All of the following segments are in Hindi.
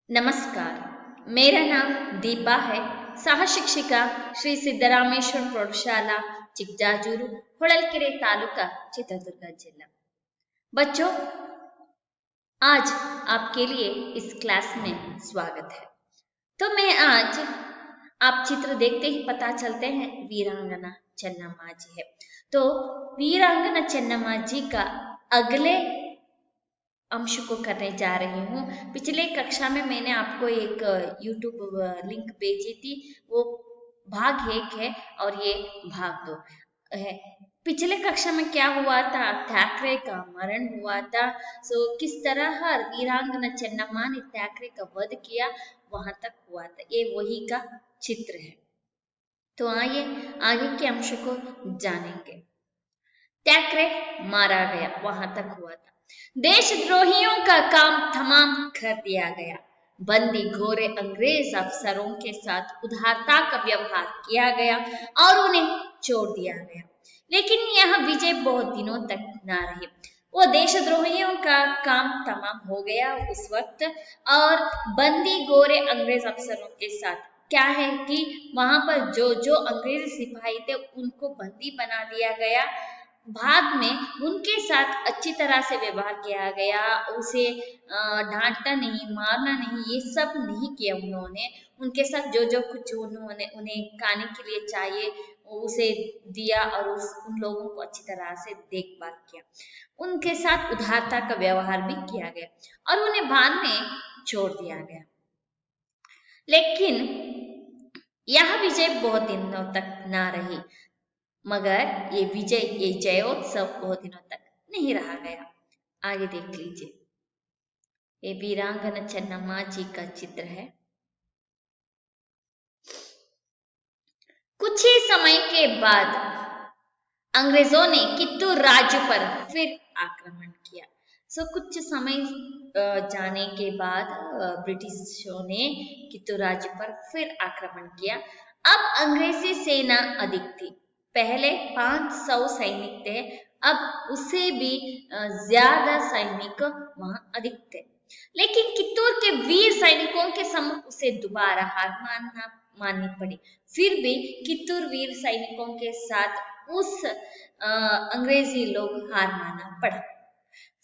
नमस्कार, मेरा नाम दीपा है। सह शिक्षिका श्री सिद्धरामेश्वर प्रौढ़शाला चिक्जाजूरू ಹೊಳಲ್ಕೆರೆ तालुका चित्रदुर्ग जिला। बच्चों, आज आपके लिए इस क्लास में स्वागत है। तो मैं आज आप चित्र देखते ही पता चलते हैं वीरांगना चेन्नम्मा जी है। तो वीरांगना चेन्नम्मा जी का अगले अंश को करने जा रही हूँ। पिछले कक्षा में मैंने आपको एक यूट्यूब लिंक भेजी थी, वो भाग 1 है और ये भाग 2 है। पिछले कक्षा में क्या हुआ था, थैकरे का मरण हुआ था। किस तरह वीरांगना चेन्नम्मा ने थैकरे का वध किया, वहां तक हुआ था। ये वही का चित्र है। तो आइए आगे के अंश को जानेंगे। थैकरे मारा गया, वहां तक हुआ था। देशद्रोहियों का काम तमाम कर दिया गया। बंदी घोरे अंग्रेज अफसरों के साथ उदारता का व्यवहार किया गया और उन्हें छोड़ दिया गया। लेकिन यह विजय बहुत दिनों तक न रही। वो देशद्रोहियों का काम तमाम हो गया उस वक्त, और बंदी गोरे अंग्रेज अफसरों के साथ क्या है कि वहां पर जो जो अंग्रेज सिपाही थे उनको बंदी बना दिया गया। बाद में उनके साथ अच्छी तरह से व्यवहार किया गया, उसे डांटना नहीं, मारना नहीं, ये सब नहीं किया उन्होंने। उनके साथ जो जो कुछ उन्होंने उन्हें खाने के लिए चाहिए उसे दिया और उन लोगों को अच्छी तरह से देखभाल किया। उनके साथ उदारता का व्यवहार भी किया गया और उन्हें बाद में छोड़ दिया गया। लेकिन यह विजय बहुत दिनों तक ना रही, मगर ये जयोत्सव बहुत दिनों तक नहीं रहा गया। आगे देख लीजिए, ये वीरांगना चेन्नम्मा जी का चित्र है। कुछ ही समय के बाद अंग्रेजों ने कित्तूर राज्य पर फिर आक्रमण किया। कुछ समय जाने के बाद ब्रिटिशों ने कित्तूर राज्य पर फिर आक्रमण किया। अब अंग्रेजी सेना अधिक थी। पहले 500 सैनिक थे, अब उससे भी ज्यादा सैनिक वहां अधिक थे। लेकिन कित्तूर के वीर सैनिकों के सम्मुख उसे दोबारा हार माननी पड़ी। फिर भी कित्तूर वीर सैनिकों के साथ उस अंग्रेजी लोग हार मानना पड़ा।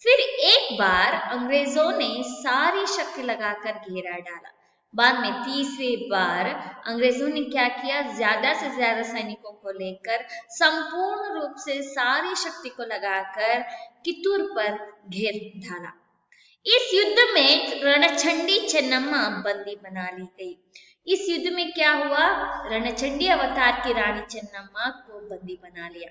फिर एक बार अंग्रेजों ने सारी शक्ति लगाकर घेरा डाला। बाद में तीसरी बार अंग्रेजों ने क्या किया, ज्यादा से ज्यादा सैनिकों को लेकर संपूर्ण रूप से सारी शक्ति को लगाकर कित्तूर पर घेर डाला। इस युद्ध में रणचंडी चेन्नम्मा बंदी बना ली गई। इस युद्ध में क्या हुआ, रणचंडी अवतार की रानी चेन्नम्मा को बंदी बना लिया।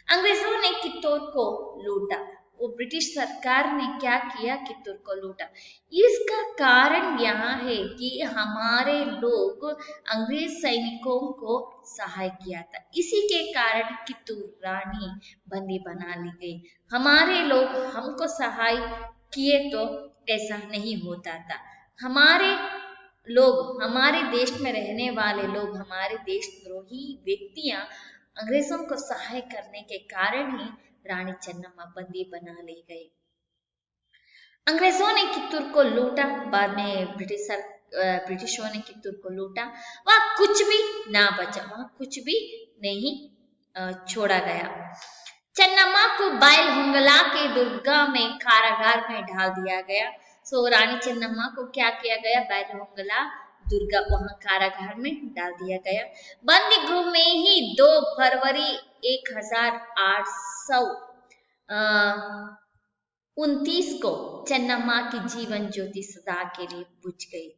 अंग्रेजों ने कित्तूर को लूटा। वो ब्रिटिश सरकार ने क्या किया, कित्तूर को लूटा। इसका कारण यहाँ है कि हमारे लोग अंग्रेज सैनिकों को सहाय किया था, इसी के कारण कित्तूर रानी बंदी बना ली गई। हमारे लोग हमको सहाय किए तो ऐसा नहीं होता था। हमारे लोग, हमारे देश में रहने वाले लोग, हमारे देशद्रोही व्यक्तियां अंग्रेजों को सहाय करने के कारण ही रानी चेन्नम्मा बंदी बना ली गई। अंग्रेजों ने कित्तूर को लूटा। बाद में ब्रिटिशों ने कित्तूर को लूटा। वहां कुछ भी ना बचा, वहां कुछ भी नहीं छोड़ा गया। चेन्नम्मा को बैलहोंगला के दुर्गा में कारागार में डाल दिया गया। रानी चेन्नम्मा को क्या किया गया, बैलहोंगला दुर्गा वहां कारागार में डाल दिया गया। बंदी गृह में ही 2 फरवरी 1829 को चेन्नम्मा की जीवन ज्योति सदा के लिए बुझ गई।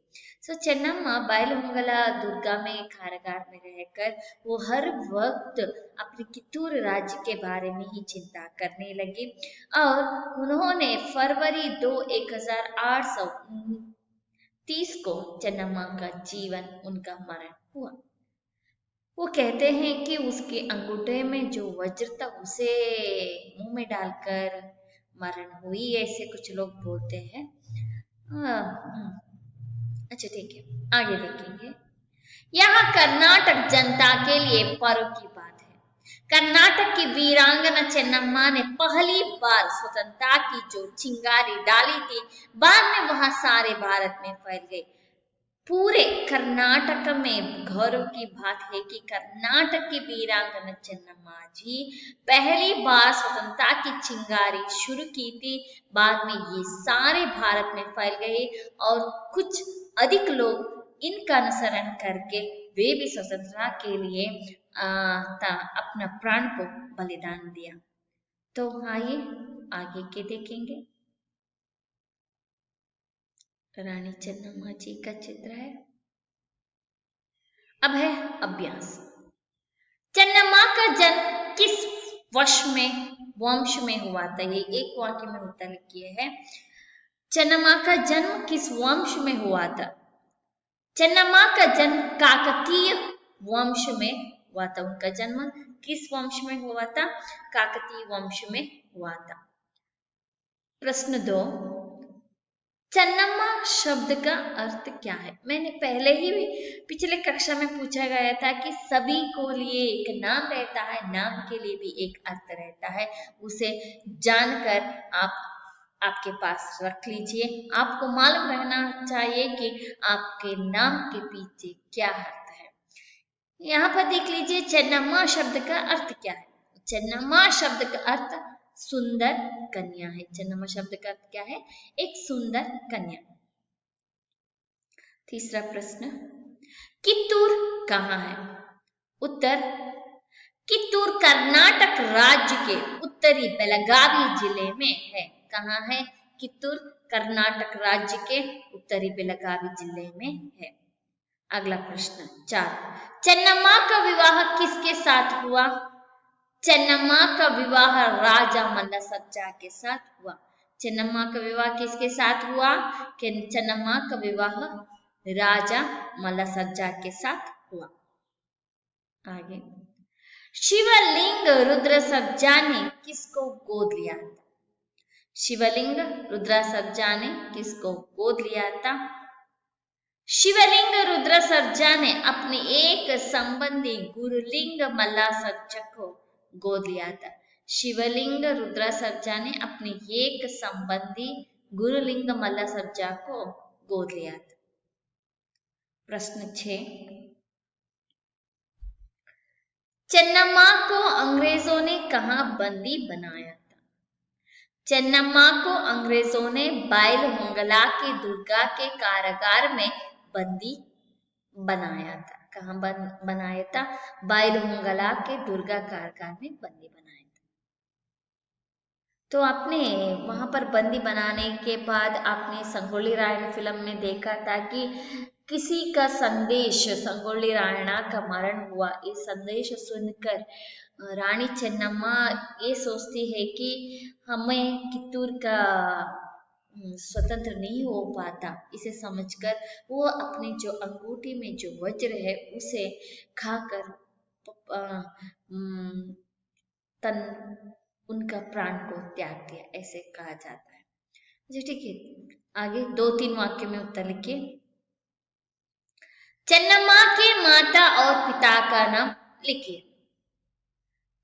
चेन्नम्मा बैलहोंगला दुर्गा में कारागार में रहकर वो हर वक्त अपने कित्तूर राज्य के बारे में ही चिंता करने लगी और उन्होंने फरवरी 2 1829 को चेन्नम्मा का जीवन, उनका मरण हुआ। वो कहते हैं कि उसके अंगूठे में जो वज्र था उसे मुंह में डालकर मरण हुई, ऐसे कुछ लोग बोलते हैं। अच्छा ठीक है, आगे देखेंगे। यहाँ कर्नाटक जनता के लिए पर्व की बात है। कर्नाटक की वीरांगना चेन्नम्मा ने पहली बार स्वतंत्रता की जो चिंगारी डाली थी, बाद में वह सारे भारत में फैल गई। पूरे कर्नाटक में गौरव की बात है कि कर्नाटक की वीरांगना चेन्नम्मा जी पहली बार स्वतंत्रता की चिंगारी शुरू की थी, बाद में ये सारे भारत में फैल गए और कुछ अधिक लोग इनका अनुसरण करके वे भी स्वतंत्रता के लिए अपना प्राण को बलिदान दिया। तो आइए आगे के देखेंगे। रानी चेन्नम्मा जी का चित्र है। अब है अभ्यास। चेन्नम्मा का जन्म किस वंश में हुआ था? ये एक वाक्य में उत्तर लिखिए है। चेन्नम्मा का जन्म किस वंश में हुआ था? चेन्नम्मा का जन्म काकतीय वंश में हुआ था। उनका जन्म किस वंश में हुआ था? काकतीय वंश में हुआ था। प्रश्न 2, चेन्नम्मा शब्द का अर्थ क्या है? मैंने पहले ही पिछले कक्षा में पूछा गया था कि सभी को लिए एक नाम रहता है, नाम के लिए भी एक अर्थ रहता है, उसे जानकर आप आपके पास रख लीजिए। आपको मालूम रहना चाहिए कि आपके नाम के पीछे क्या अर्थ है। यहाँ पर देख लीजिए चेन्नम्मा शब्द का अर्थ क्या है। चेन्नम्मा शब्द का अर्थ सुंदर कन्या है। चेन्नम्मा शब्द का अर्थ क्या है? एक सुंदर कन्या। तीसरा प्रश्न, कित्तूर कहाँ है? उत्तर, कित्तूर कर्नाटक राज्य के उत्तरी बेलगावी जिले में है। कहाँ है? कित्तूर कर्नाटक राज्य के उत्तरी बेलगावी जिले में है। अगला प्रश्न 4, चेन्नम्मा का विवाह किसके साथ हुआ? चेन्नम्मा का विवाह राजा मल्लसज्जा के साथ हुआ। चेन्नम्मा का विवाह किसके साथ हुआ? चेन्नम्मा का विवाह राजा मल्लसज्जा के साथ हुआ। आगे, शिवलिंग रुद्रसज्जा ने किसको गोद लिया था? शिवलिंग रुद्रसज्जा ने किसको गोद लिया था? शिवलिंग रुद्रसज्जा ने अपने एक संबंधी गुरुलिंग मल्लसज्जा को गोद लिया था। शिवलिंग रुद्रसज्जा ने अपने एक संबंधी गुरुलिंग मल्लसज्जा को गोद लिया था। प्रश्न 6, चेन्नम्मा को अंग्रेजों ने कहाँ बंदी बनाया था? चेन्नम्मा को अंग्रेजों ने बाइलहोंगला के दुर्गा के कारागार में बंदी बनाया था। कहाँ बनाया था? बाइलहोंगला के दुर्गा कारागार में बंदी बनाया था। तो आपने वहां पर बंदी बनाने के बाद आपने संगोली रायण्ण फिल्म में देखा था कि किसी का संदेश, संगोली रायण्ण का मरण हुआ, ये संदेश सुनकर रानी चेन्नम्मा ये सोचती है कि हमें कित्तूर का स्वतंत्र नहीं हो पाता। इसे समझकर वो अपने जो अंगूठी में जो वज्र है उसे खाकर तन उनका प्राण को त्याग दिया, ऐसे कहा जाता है। जी ठीक है, आगे 2-3 वाक्य में उत्तर लिखिए। चेन्नम्मा के माता और पिता का नाम लिखिए।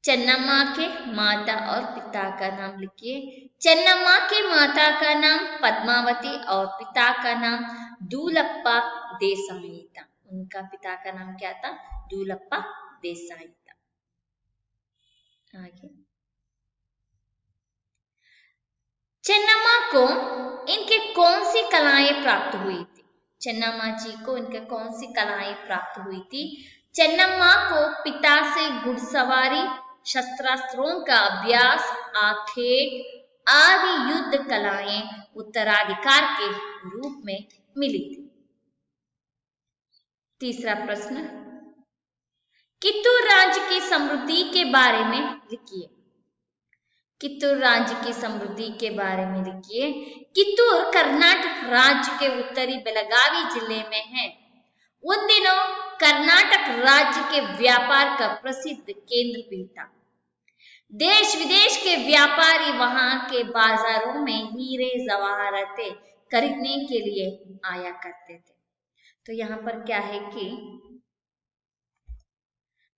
चेन्नम्मा के माता और पिता का नाम लिखिए। चेन्नम्मा के माता का नाम पद्मावती और पिता का नाम दूलप्पा देसाई था। उनका पिता का नाम क्या था? दूलप्पा देसाई था। आगे, चेन्नम्मा को इनके कौन सी कलाएं प्राप्त हुई थी? चेन्नम्मा जी को इनके कौन सी कलाएं प्राप्त हुई थी? चेन्नम्मा को पिता से घुड़सवारी, शस्त्रास्त्रों का अभ्यास, आखेट आदि युद्ध कलाएं उत्तराधिकार के रूप में मिली थी। तीसरा प्रश्न, कित्तूर राज्य की समृद्धि के बारे में लिखिए। कित्तूर राज्य की समृद्धि के बारे में लिखिए। कित्तूर कर्नाटक राज्य के उत्तरी बेलगावी जिले में है। उन दिनों कर्नाटक राज्य के व्यापार का प्रसिद्ध केंद्र भी था। देश विदेश के व्यापारी वहां के बाजारों में हीरे जवाहरातें खरीदने के लिए आया करते थे। तो यहाँ पर क्या है कि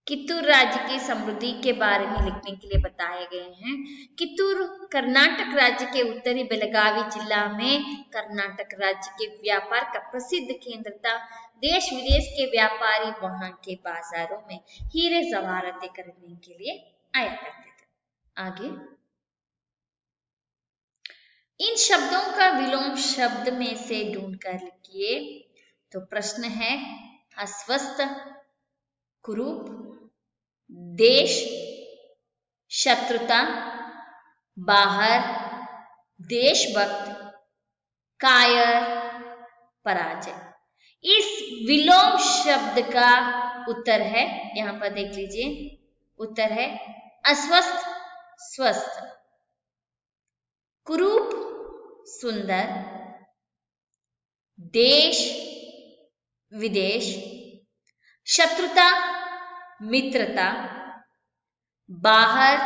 कित्तूर राज्य की समृद्धि के बारे में लिखने के लिए बताए गए हैं। कित्तूर कर्नाटक राज्य के उत्तरी बेलगावी जिला में कर्नाटक राज्य के व्यापार का प्रसिद्ध केंद्र था। देश विदेश के व्यापारी वहां के बाजारों में हीरे जवाहरातें खरीदने के लिए आया करते थे। आगे, इन शब्दों का विलोम शब्द में से ढूंढकर लिखिए। तो प्रश्न है, अस्वस्थ, कुरूप, देश, शत्रुता, बाहर, देशभक्त, कायर, पराजय। इस विलोम शब्द का उत्तर है, यहां पर देख लीजिए, उत्तर है अस्वस्थ, स्वस्थ, कुरूप, सुंदर, देश, विदेश, शत्रुता, मित्रता, बाहर,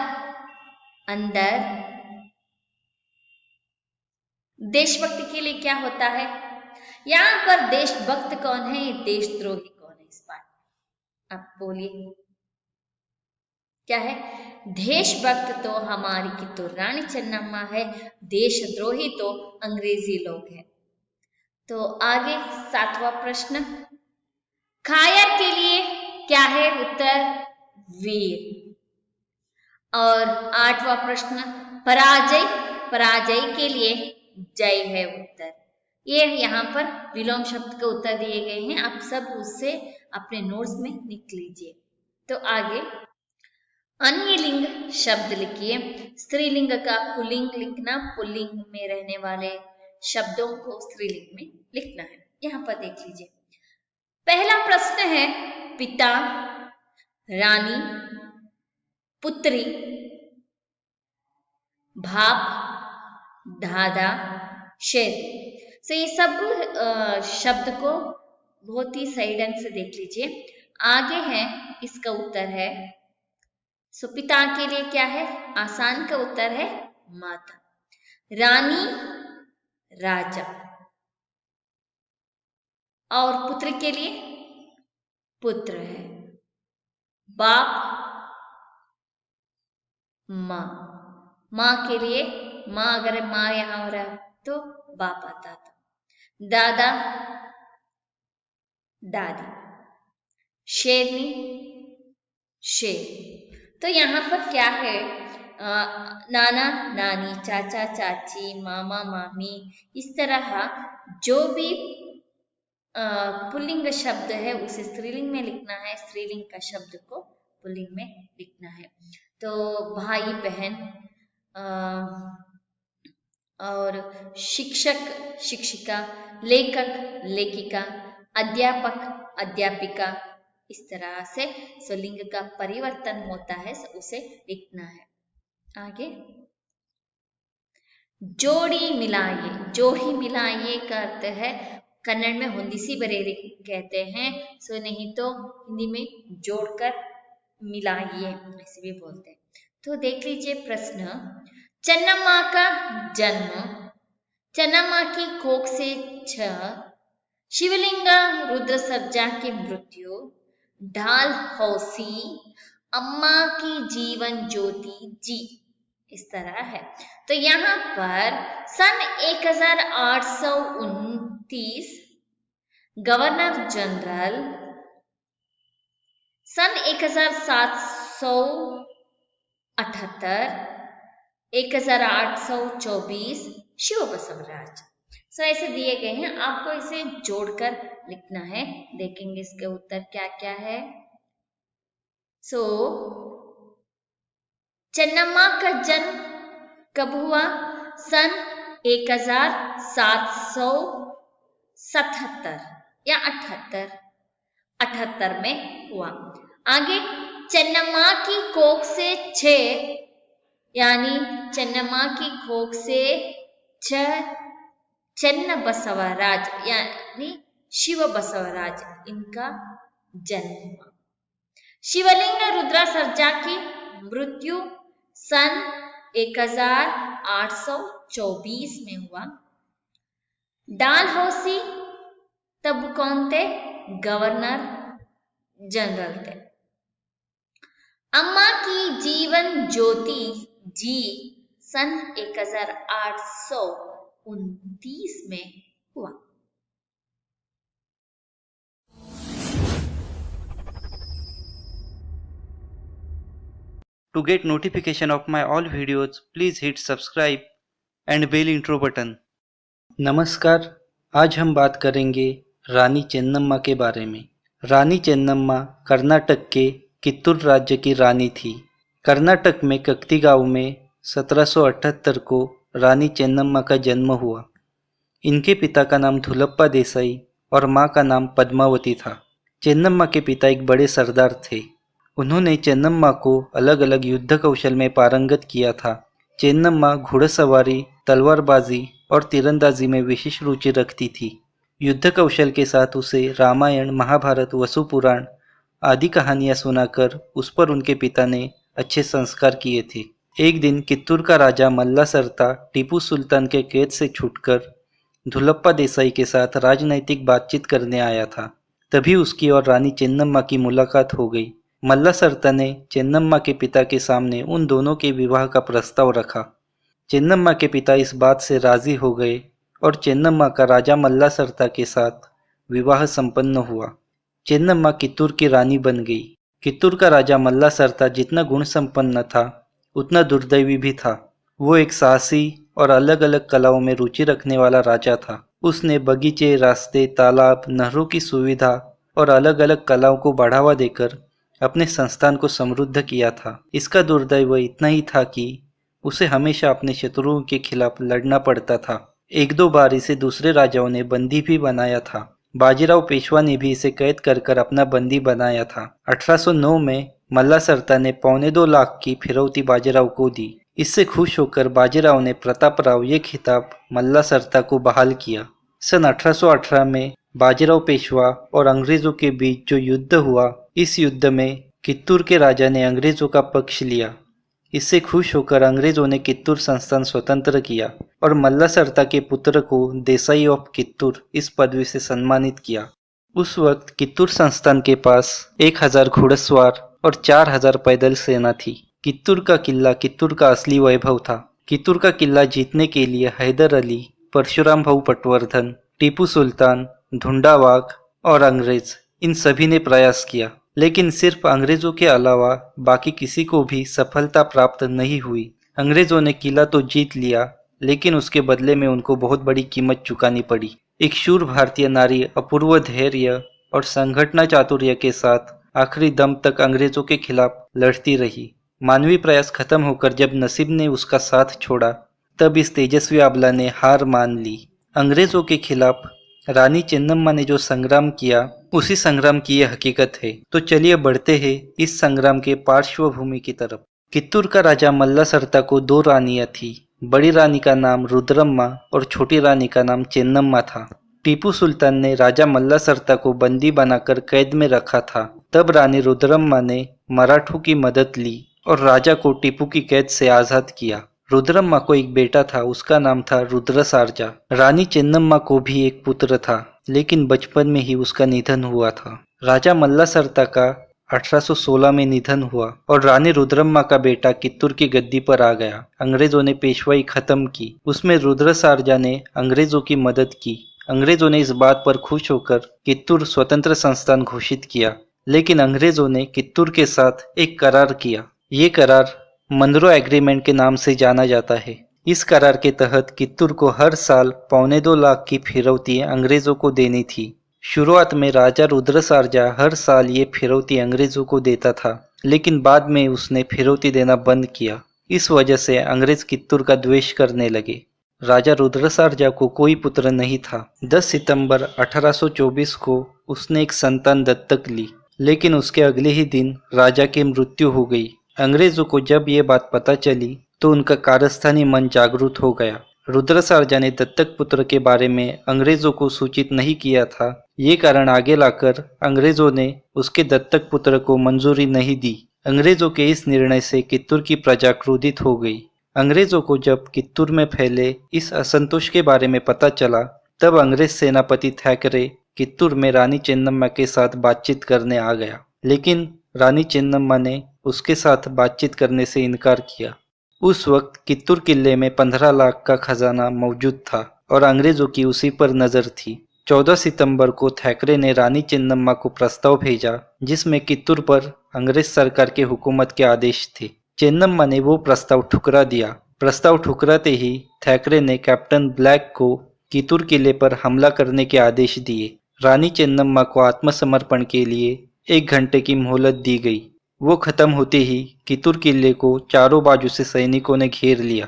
अंदर। देशभक्ति के लिए क्या होता है? यहां पर देशभक्त कौन है, देशद्रोही कौन है? इस पाठ में आप बोलिए क्या है? देशभक्त तो हमारी कित्तूर रानी चेन्नम्मा है, देशद्रोही तो अंग्रेजी लोग हैं। तो आगे 7वां प्रश्न, कायर के लिए क्या है उत्तर? वीर। और 8वां प्रश्न, पराजय, पराजय के लिए जय है उत्तर। ये यहाँ पर विलोम शब्द के उत्तर दिए गए हैं, आप सब उससे अपने नोट्स में लिख लीजिए। तो आगे, अन्य लिंग शब्द लिखिए। स्त्रीलिंग का पुल्लिंग लिखना, पुल्लिंग में रहने वाले शब्दों को स्त्रीलिंग में लिखना है। यहाँ पर देख लीजिए, पहला प्रश्न है, पिता, रानी, पुत्री, बाप, दादा, शेर। तो ये सब शब्द को बहुत ही सही ढंग से देख लीजिए। आगे है, इसका उत्तर है, सो पिता के लिए क्या है? आसान का उत्तर है माता। रानी, राजा। और पुत्र के लिए पुत्र है। बाप, माँ। माँ के लिए, माँ अगर माँ यहां हो रहा तो बाप आता था। दादा, दादी। शेरनी, शेर। तो यहाँ पर क्या है? नाना, नानी, चाचा, चाची, मामा, मामी, इस तरह जो भी पुल्लिंग शब्द है उसे स्त्रीलिंग में लिखना है, स्त्रीलिंग का शब्द को पुल्लिंग में लिखना है। तो भाई, बहन, और शिक्षक, शिक्षिका, लेखक, लेखिका, अध्यापक, अध्यापिका, इस तरह से स्वलिंग का परिवर्तन होता है, उसे लिखना है। आगे, जोड़ी मिलाइए। जोड़ी मिलाइए का अर्थ है, कन्नड़ में होंदिसी बरेरी कहते हैं, सो नहीं तो हिंदी में जोड़कर मिलाइए ऐसे भी बोलते हैं। तो देख लीजिए प्रश्न, चेन्नम्मा का जन्म, चेन्नम्मा की कोख से 6, शिवलिंग रुद्र सर्जा की मृत्यु, ढाल हौसी, अम्मा की जीवन ज्योति जी, इस तरह है। तो यहाँ पर सन 1829 गवर्नर जनरल, सन 1778, 1824 शिव बसवराज। सो ऐसे दिए गए हैं, आपको इसे जोड़कर लिखना है। देखेंगे इसके उत्तर क्या क्या है। सो चेन्नम्मा का जन्म कब हुआ? सन 1777 या 78 में हुआ। आगे, चेन्नम्मा की कोख से 6, यानी चेन्नम्मा की कोख से 6 चन्न बसवराज यानी शिव बसवराज, इनका जन्म हुआ। शिवलिंग रुद्र सर्जा की मृत्यु सन 1824 में हुआ। डालहौसी तब कौन थे? गवर्नर जनरल थे। अम्मा की जीवन ज्योति जी सन 1829 में हुआ। To get notification of my all videos, please hit subscribe and bell intro button. नमस्कार, आज हम बात करेंगे रानी चेन्नम्मा के बारे में। रानी चेन्नम्मा कर्नाटक के कित्तूर राज्य की रानी थी। कर्नाटक में कक्ति गांव में 1778 को रानी चेन्नम्मा का जन्म हुआ। इनके पिता का नाम धुलप्पा देसाई और मां का नाम पद्मावती था। चेन्नम्मा के पिता एक बड़े सरदार थे। उन्होंने चेन्नम्मा को अलग अलग युद्ध कौशल में पारंगत किया था। चेन्नम्मा घुड़सवारी, तलवारबाजी और तीरंदाजी में विशेष रुचि रखती थी। युद्ध कौशल के साथ उसे रामायण, महाभारत, वसु पुराण आदि कहानियां सुनाकर उस पर उनके पिता ने अच्छे संस्कार किए थे। एक दिन कित्तूर का राजा मल्लासरता टीपू सुल्तान के कैद से छूटकर धुलप्पा देसाई के साथ राजनैतिक बातचीत करने आया था। तभी उसकी और रानी चेन्नम्मा की मुलाकात हो गई। मल्लासरता ने चेन्नम्मा के पिता के सामने उन दोनों के विवाह का प्रस्ताव रखा। चेन्नम्मा के पिता इस बात से राजी हो गए और चेन्नम्मा का राजा मल्लासरता के साथ विवाह संपन्न हुआ। चेन्नम्मा कित्तूर की रानी बन गई। कित्तूर का राजा मल्लासरता जितना गुण संपन्न था उतना दुर्दैवी भी था। वो एक साहसी और अलग अलग कलाओं में रुचि रखने वाला राजा था। उसने बगीचे, रास्ते, तालाब, नहरों की सुविधा और अलग अलग कलाओं को बढ़ावा देकर अपने संस्थान को समृद्ध किया था। इसका दुर्दैव इतना ही था कि उसे हमेशा अपने शत्रुओं के खिलाफ लड़ना पड़ता था। एक दो बार इसे दूसरे राजाओं ने बंदी भी बनाया था। बाजीराव पेशवा ने भी इसे कैद कर अपना बंदी बनाया था। 1809 में मल्लासरता ने 2.25 लाख की फिरौती बाजीराव को दी। इससे खुश होकर बाजीराव ने प्रतापराव ये खिताब मल्लासरता को बहाल किया। सन 1818 में बाजीराव पेशवा और अंग्रेजों के बीच जो युद्ध हुआ, इस युद्ध में कित्तूर के राजा ने अंग्रेजों का पक्ष लिया। इससे खुश होकर अंग्रेजों ने कित्तूर संस्थान स्वतंत्र किया और मल्लासरता के पुत्र को देसाई ऑफ कित्तूर इस पदवी से सम्मानित किया। उस वक्त कित्तूर संस्थान के पास 1000 घुड़सवार और 4000 पैदल सेना थी। कित्तूर का किला कित्तूर का असली वैभव था। कित्तूर का किला जीतने के लिए हैदर अली, परशुराम भाऊ पटवर्धन, टीपू सुल्तान, धुंडावाग और अंग्रेज इन सभी ने प्रयास किया, लेकिन सिर्फ अंग्रेजों के अलावा बाकी किसी को भी सफलता प्राप्त नहीं हुई। अंग्रेजों ने किला तो जीत लिया, लेकिन उसके बदले में उनको बहुत बड़ी कीमत चुकानी पड़ी। एक शूर भारतीय नारी अपूर्व धैर्य और संघटना चातुर्य के साथ आखिरी दम तक अंग्रेजों के खिलाफ लड़ती रही। मानवीय प्रयास खत्म होकर जब नसीब ने उसका साथ छोड़ा, तब इस तेजस्वी अबला ने हार मान ली। अंग्रेजों के खिलाफ रानी चेन्नम्मा ने जो संग्राम किया, उसी संग्राम की यह हकीकत है। तो चलिए बढ़ते हैं इस संग्राम के पार्श्वभूमि की तरफ। कित्तूर का राजा मल्लासरता को 2 रानियां थी। बड़ी रानी का नाम रुद्रम्मा और छोटी रानी का नाम चेन्नम्मा था। टीपू सुल्तान ने राजा मल्लासरता को बंदी बनाकर कैद में रखा था। तब रानी रुद्रम्मा ने मराठों की मदद ली और राजा को टीपू की कैद से आजाद किया। रुद्रम्मा को एक बेटा था, उसका नाम था रुद्रसार्जा। रानी चेन्नम्मा को भी एक पुत्र था, लेकिन बचपन में ही उसका निधन हुआ था। राजा मल्लासरता का 1816 में निधन हुआ और रानी रुद्रम्मा का बेटा कित्तूर की गद्दी पर आ गया। अंग्रेजों ने पेशवाई खत्म की। उसमें रुद्रसार्जा ने अंग्रेजों की मदद की। अंग्रेजों ने इस बात पर खुश होकर कित्तूर स्वतंत्र संस्थान घोषित किया, लेकिन अंग्रेजों ने कित्तूर के साथ एक करार किया। ये करार मनरो एग्रीमेंट के नाम से जाना जाता है। इस करार के तहत कित्तूर को हर साल 2.25 लाख की फिरौती अंग्रेजों को देनी थी। शुरुआत में राजा रुद्रसार्जा हर साल ये फिरौती अंग्रेजों को देता था, लेकिन बाद में उसने फिरौती देना बंद किया। इस वजह से अंग्रेज कित्तूर का द्वेष करने लगे। राजा रुद्रसार्जा को कोई पुत्र नहीं था। 10 सितंबर 1824 को उसने एक संतान दत्तक ली, लेकिन उसके अगले ही दिन राजा की मृत्यु हो गई। अंग्रेजों को जब ये बात पता चली तो उनका कारस्थानी मन जागरूक हो गया। रुद्रसार्जा ने दत्तक पुत्र के बारे में अंग्रेजों को सूचित नहीं किया था। ये कारण आगे लाकर अंग्रेजों ने उसके दत्तक पुत्र को मंजूरी नहीं दी। अंग्रेजों के इस निर्णय से कित्तूर की प्रजा क्रोधित हो गई। अंग्रेजों को जब कित्तूर में फैले इस असंतोष के बारे में पता चला, तब अंग्रेज सेनापति थैकरे कित्तूर में रानी चेन्नम्मा के साथ बातचीत करने आ गया, लेकिन रानी चेन्नम्मा ने उसके साथ बातचीत करने से इनकार किया। उस वक्त कित्तूर किले में 15 लाख का खजाना मौजूद था और अंग्रेजों की उसी पर नजर थी। 14 सितंबर को थैकरे ने रानी चेन्नम्मा को प्रस्ताव भेजा जिसमें कित्तूर पर अंग्रेज सरकार के हुकूमत के आदेश थे। चेन्नम्मा ने वो प्रस्ताव ठुकरा दिया। प्रस्ताव ठुकराते ही थैकरे ने कैप्टन ब्लैक को कित्तूर किले पर हमला करने के आदेश दिए। रानी चेन्नम्मा को आत्मसमर्पण के लिए 1 घंटे की मोहलत दी गई। वो खत्म होते ही कित्तूर किले को चारों बाजू से सैनिकों ने घेर लिया।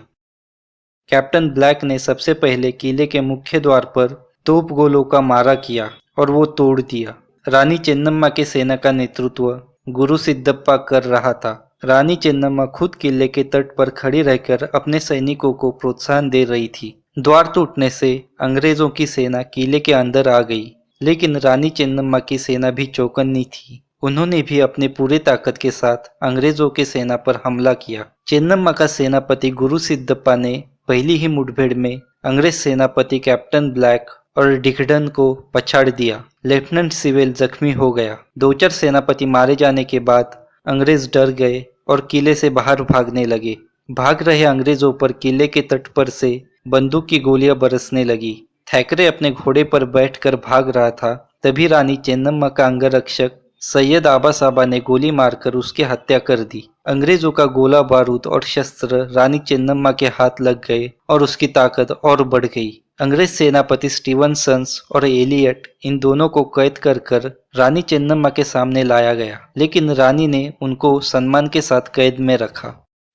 कैप्टन ब्लैक ने सबसे पहले किले के मुख्य द्वार पर तोपगोलों का मारा किया और वो तोड़ दिया। रानी चेन्नम्मा के सेना का नेतृत्व गुरु सिद्धप्पा कर रहा था। रानी चेन्नम्मा खुद किले के तट पर खड़ी रहकर अपने सैनिकों को प्रोत्साहन दे रही थी। द्वार टूटने से अंग्रेजों की सेना किले के अंदर आ गई, लेकिन रानी चेन्नम्मा की सेना भी चौकन्नी थी। उन्होंने भी अपने पूरे ताकत के साथ अंग्रेजों की सेना पर हमला किया। चेन्नम्मा का सेनापति गुरु सिद्धप्पा ने पहली ही मुठभेड़ में अंग्रेज सेनापति कैप्टन ब्लैक और डिघडन को पछाड़ दिया। लेफ्टिनेंट सिवेल जख्मी हो गया। 2-4 सेनापति मारे जाने के बाद अंग्रेज डर गए और किले से बाहर भागने लगे। भाग रहे अंग्रेजों पर किले के तट पर से बंदूक की गोलियां बरसने लगी। थैकरे अपने घोड़े पर बैठकर भाग रहा था, तभी रानी चेन्नम्मा का अंगरक्षक सैयद आबासाबा ने गोली मारकर उसकी हत्या कर दी। अंग्रेजों का गोला बारूद और शस्त्र रानी चेन्नम्मा के हाथ लग गए और उसकी ताकत और बढ़ गई। अंग्रेज सेनापति स्टीवनसन्स और एलियट इन दोनों को कैद कर रानी चेन्नम्मा के सामने लाया गया, लेकिन रानी ने उनको सम्मान के साथ कैद में रखा।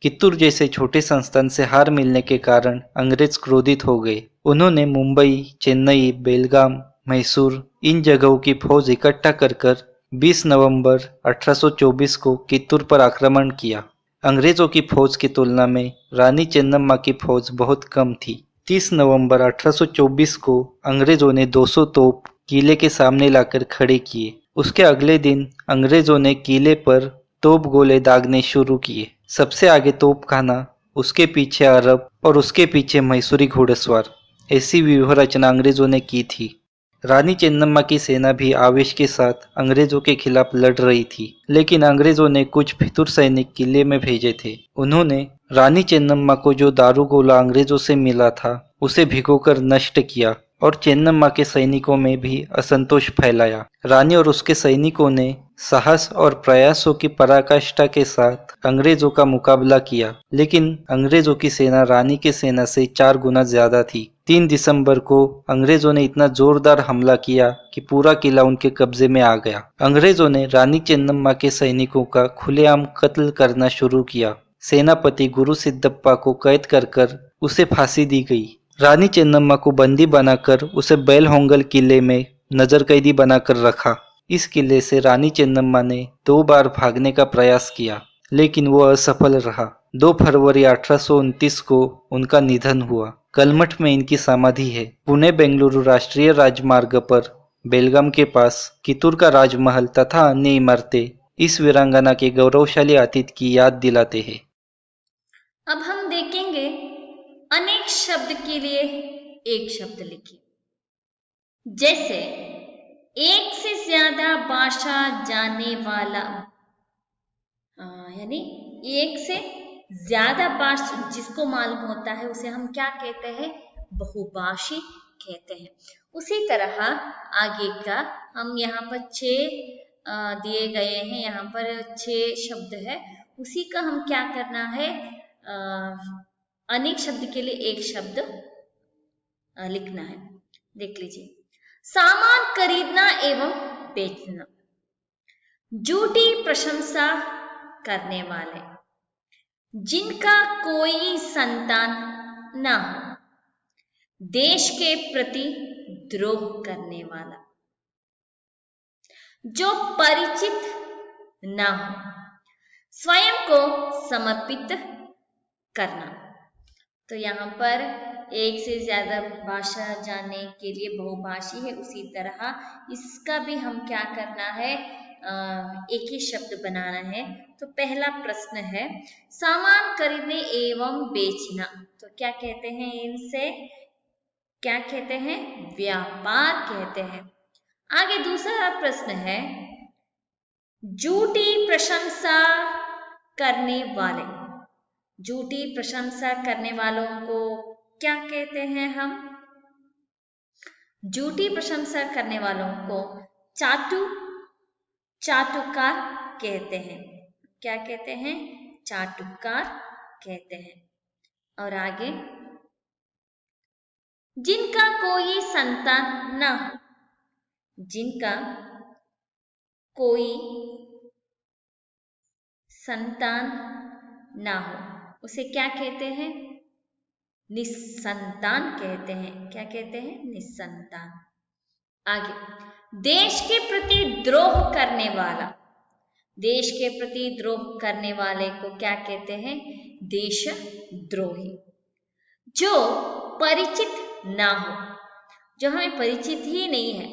कित्तूर जैसे छोटे संस्थान से हार मिलने के कारण अंग्रेज क्रोधित हो गए। उन्होंने मुंबई, चेन्नई, बेलगाम, मैसूर इन जगहों की फौज इकट्ठा कर 20 नवंबर 1824 को कित्तूर पर आक्रमण किया। अंग्रेजों की फौज की तुलना में रानी चेन्नम्मा की फौज बहुत कम थी। 30 नवंबर 1824 को अंग्रेजों ने 200 तोप किले के सामने लाकर खड़े किए। उसके अगले दिन अंग्रेजों ने किले पर तोप गोले दागने शुरू किए। सबसे आगे तोपखाना, उसके पीछे अरब और उसके पीछे मैसूरी घुड़सवार। ऐसी व्यूह रचना अंग्रेजों ने की थी। रानी चेन्नम्मा की सेना भी आवेश के साथ अंग्रेजों के खिलाफ लड़ रही थी, लेकिन अंग्रेजों ने कुछ फितूर सैनिक किले में भेजे थे। उन्होंने रानी चेन्नम्मा को जो दारूगोला अंग्रेजों से मिला था उसे भिगोकर नष्ट किया और चेन्नम्मा के सैनिकों में भी असंतोष फैलाया। रानी और उसके सैनिकों ने साहस और प्रयासों की पराकाष्ठा के साथ अंग्रेजों का मुकाबला किया, लेकिन अंग्रेजों की सेना रानी की सेना से 4 गुना ज्यादा थी। 3 दिसंबर को अंग्रेजों ने इतना जोरदार हमला किया कि पूरा किला उनके कब्जे में आ गया। अंग्रेजों ने रानी चेन्नम्मा के सैनिकों का खुलेआम कत्ल करना शुरू किया। सेनापति गुरु सिद्धप्पा को कैद कर उसे फांसी दी गई। रानी चेन्नम्मा को बंदी बनाकर उसे बेलहोंगल किले में नजरकैदी बनाकर रखा। इस किले से रानी चेन्नम्मा ने 2 बार भागने का प्रयास किया, लेकिन वो असफल रहा। 2 फरवरी 1829 को उनका निधन हुआ। कलमठ में इनकी समाधि है। पुणे बेंगलुरु राष्ट्रीय राजमार्ग पर बेलगाम के पास कित्तूर का राजमहल तथा अन्य इमारतें इस वीरांगना के गौरवशाली अतीत की याद दिलाते हैं। अब हम देखेंगे अनेक शब्द के लिए एक शब्द लिखिए। जैसे एक से ज्यादा भाषा जानने वाला, यानी एक से ज्यादा भाषा जिसको मालूम होता है उसे हम क्या कहते हैं? बहुभाषी कहते हैं। उसी तरह आगे का हम यहाँ पर 6 दिए गए हैं, यहाँ पर 6 शब्द है, उसी का हम क्या करना है? अनेक शब्द के लिए एक शब्द लिखना है। देख लीजिए, सामान खरीदना एवं बेचना, झूठी प्रशंसा करने वाले, जिनका कोई संतान न हो, देश के प्रति द्रोह करने वाला, जो परिचित न हो, स्वयं को समर्पित करना। तो यहाँ पर एक से ज्यादा भाषा जानने के लिए बहुभाषी है, उसी तरह इसका भी हम क्या करना है? एक ही शब्द बनाना है। तो पहला प्रश्न है सामान खरीदने एवं बेचना, तो क्या कहते हैं? इनसे क्या कहते हैं? व्यापार कहते हैं। आगे दूसरा प्रश्न है झूठी प्रशंसा करने वाले, झूठी प्रशंसा करने वालों को क्या कहते हैं हम? झूठी प्रशंसा करने वालों को चाटुकार कहते हैं। क्या कहते हैं? चाटुकार कहते हैं। और आगे, जिनका कोई संतान ना हो, जिनका कोई संतान ना हो उसे क्या कहते हैं? निस्संतान कहते हैं। क्या कहते हैं? निस्संतान। आगे, देश के प्रति द्रोह करने वाला, देश के प्रति द्रोह करने वाले को क्या कहते हैं? देशद्रोही। जो परिचित ना हो, जो हमें परिचित ही नहीं है,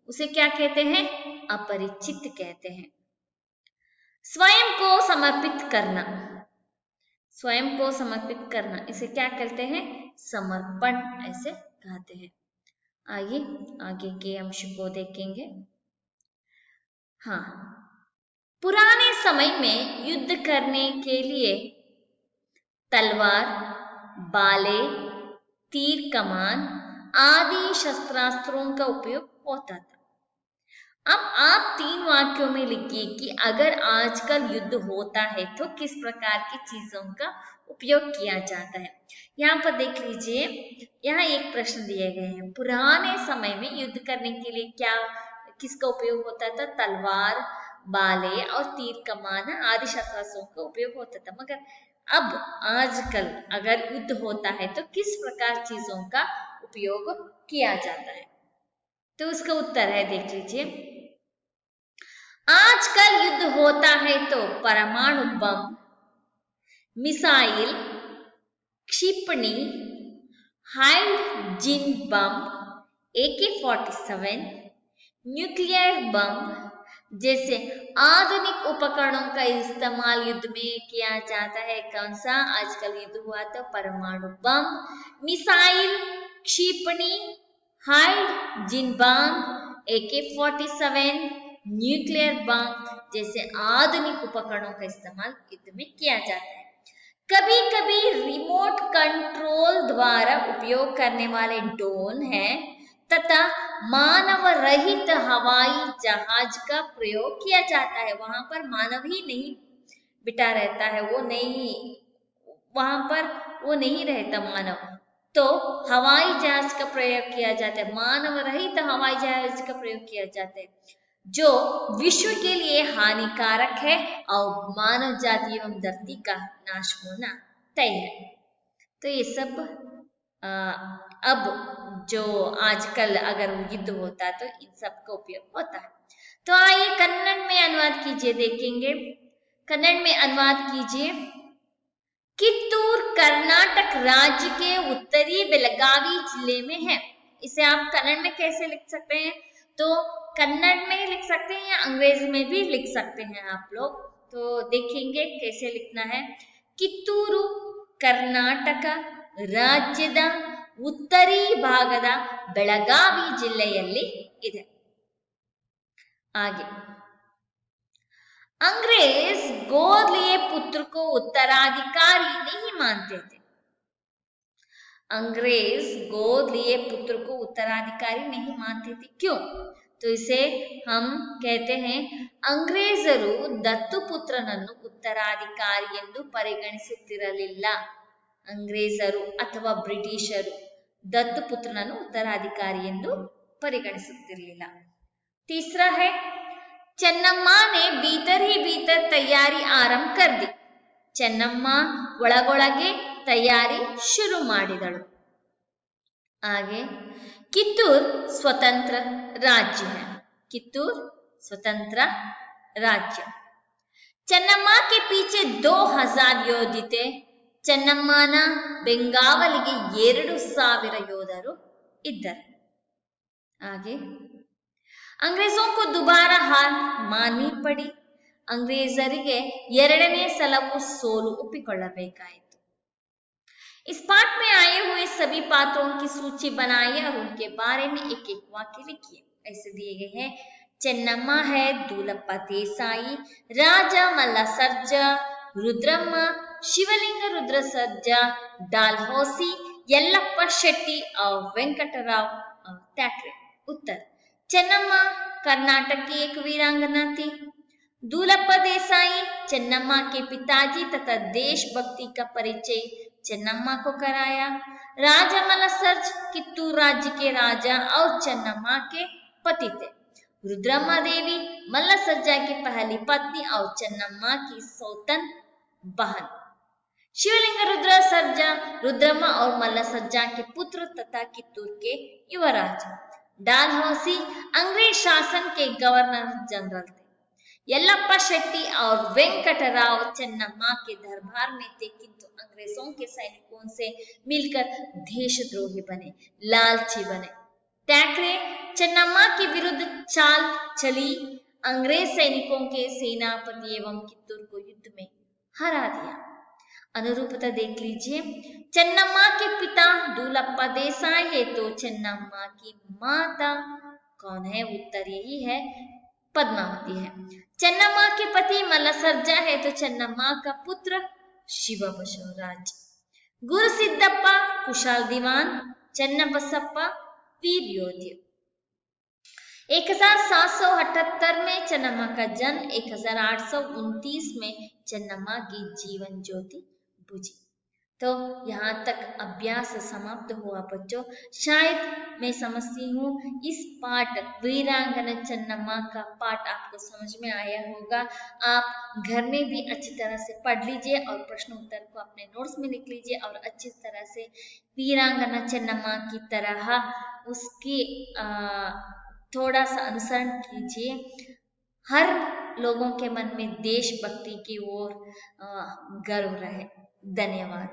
उसे क्या कहते हैं? अपरिचित कहते हैं। स्वयं को समर्पित करना, स्वयं को समर्पित करना, इसे क्या कहते हैं? समर्पण ऐसे कहते हैं। आइए आगे के अंश को देखेंगे। हाँ, पुराने समय में युद्ध करने के लिए तलवार, भाले, तीर कमान आदि शस्त्रास्त्रों का उपयोग होता था। अब आप 3 वाक्यों में लिखिए कि अगर आजकल युद्ध होता है तो किस प्रकार की चीजों का उपयोग किया जाता है। यहाँ पर देख लीजिए, यहाँ एक प्रश्न दिए गए हैं। पुराने समय में युद्ध करने के लिए किसका उपयोग होता था? तलवार, भाले और तीर कमान आदि शस्त्रास्त्रों का उपयोग होता था। मगर अब आजकल अगर युद्ध होता है तो किस प्रकार चीजों का उपयोग किया जाता है? तो उसका उत्तर है, देख लीजिए, आजकल युद्ध होता है तो परमाणु बम, मिसाइल, क्षिपणी, hydrogen bomb, AK-47, nuclear bomb जैसे आधुनिक उपकरणों का इस्तेमाल युद्ध में किया जाता है। कौन सा? आजकल युद्ध हुआ तो परमाणु बम, मिसाइल, क्षिपणी, hydrogen bomb, AK-47, nuclear bomb जैसे आधुनिक उपकरणों का इस्तेमाल युद्ध में किया जाता है। कभी कभी रिमोट कंट्रोल द्वारा उपयोग करने वाले ड्रोन है तथा मानव रहित हवाई जहाज का प्रयोग किया जाता है। वहां पर मानव ही नहीं बिठा रहता है, वहां पर वो नहीं रहता मानव, तो हवाई जहाज का प्रयोग किया जाता है। मानव रहित हवाई जहाज का प्रयोग किया जाता है जो विश्व के लिए हानिकारक है और मानव जाति एवं धरती का नाश होना तय है। तो ये सब अब जो आजकल अगर युद्ध होता है तो इन सब का उपयोग होता है। तो आइए कन्नड़ में अनुवाद कीजिए, देखेंगे। कन्नड़ में अनुवाद कीजिए। कित्तूर कर्नाटक राज्य के उत्तरी बेलगावी जिले में है। इसे आप कन्नड़ में कैसे लिख सकते हैं? तो कन्नड़ में लिख सकते हैं या अंग्रेजी में भी लिख सकते हैं आप लोग। तो देखेंगे कैसे लिखना है। कित्तूರು कर्नाटक ರಾಜ್ಯದ ಉತ್ತರಿ ಭಾಗದ ಬೆಳಗಾವಿ ಜಿಲ್ಲೆಯಲ್ಲಿ ಇದೆ। आगे, अंग्रेज गोद लिए पुत्र को उत्तराधिकारी नहीं मानते थे। अंग्रेज गोद लिए पुत्र को उत्तराधिकारी नहीं मानते थे। क्यों? तो इसे हम कहते हैं, अंग्रेजರು ದತ್ತು ಪುತ್ರನನ್ನು ಉತ್ತರಾಧಿಕಾರಿ ಎಂದು ಪರಿಗಣಿಸುತ್ತಿರಲಿಲ್ಲ। अंग्रेजರು ಅಥವಾ ಬ್ರಿಟಿಷರು दत्तु पुत्रनನ್ನು उत्तराधिकारी ಎಂದು ಪರಿಗಣಿಸುತ್ತಿರಲಿಲ್ಲ। तीसरा है, ಚೆನ್ನಮ್ಮ ने भीतर ही भीतर तैयारी आरंभ कर दी। ಚೆನ್ನಮ್ಮ ಒಳಗೊಳಗೆ तैयारी शुरू ಮಾಡಿದಳು। आगे, कित्तूर स्वतंत्र राज्य है। कित्तूर स्वतंत्र राज्य। ಚೆನ್ನಮ್ಮ के पीछे 2000 योद्धे थे। ಚೆನ್ನಮ್ಮನ ಬೆಂಗಾವಲಿಗೆ 2000 ಯೋಧರು ಇದ್ದರು। आगे, अंग्रेजों को दोबारा हार माननी पड़ी। अंग्रेजರಿಗೆ ಎರಡನೇ ಸಲವೂ ಸೋಲು ಒಪ್ಪಿಕೊಳ್ಳಬೇಕಾಯಿತು। इस पाठ में आए हुए सभी पात्रों की सूची बनाइए और उनके बारे में एक एक वाक्य लिखिए। ऐसे दिए गए हैं। ಚೆನ್ನಮ್ಮ है दूलप्पा देसाई, राजा मल्ला सर्जा, ರುದ್ರಮ್ಮ, ಶಿವಲಿಂಗ रुद्र सर्जा, डालहौसी, यल्लप्पा शेट्टी और वेंकटराव ठाकरे। उत्तर, चेन्नम्मा कर्नाटक की एक वीरांगना थी। दूलप्पा देसाई चेन्नम्मा के पिताजी तथा देशभक्ति का परिचय चेन्नम्मा को कराया। राजा मल्लसर्ज कित्तूर राज्य के राजा और चेन्नम्मा के पति थे। रुद्रम्मा देवी मल्लसर्जा की पहली पत्नी और चेन्नम्मा की सौतन बहन। शिवलिंग रुद्र सर्जा रुद्रम्मा और मल्लसर्जा के पुत्र तथा कित्तूर के युवराज। डालहौसी अंग्रेज शासन के गवर्नर जनरल थे। यल्लप्पा शेट्टी और वेंकटराव चेन्नम्मा के दरबार में थे, किंतु अंग्रेजों के सैनिकों से मिलकर देशद्रोही बने, लालची बने। ठाकरे चेन्नम्मा के विरुद्ध चाल चली, अंग्रेज सैनिकों के सेनापति एवं कित्तूर को युद्ध में हरा दिया। अनुरूपता देख लीजिए। चेन्नम्मा के पिता दूलप्पा देसाई है तो चेन्नम्मा की माता कौन है? उत्तर यही है, पद्मावती है। चेन्नम्मा के पति मल्लसर्जा है तो चेन्नम्मा का पुत्र शिवबसवराज। गुरु सिद्धप्पा कुशाल दीवान, चन्नबसप्पा वीर योद्धा। 1778 में चेन्नम्मा का जन्म, 1829 में चेन्नम्मा की जीवन ज्योति बुझी। तो यहाँ तक अभ्यास समाप्त हुआ बच्चों। शायद मैं समझती हूँ इस पाठ वीरांगना चेन्नम्मा का पाठ आपको समझ में आया होगा। आप घर में भी अच्छी तरह से पढ़ लीजिए और प्रश्न उत्तर को अपने नोट्स में लिख लीजिए और अच्छी तरह से वीरांगना चेन्नम्मा की तरह उसकी थोड़ा सा अनुसरण कीजिए। हर लोगों के मन में देशभक्ति की ओर गर्व रहे। धन्यवाद।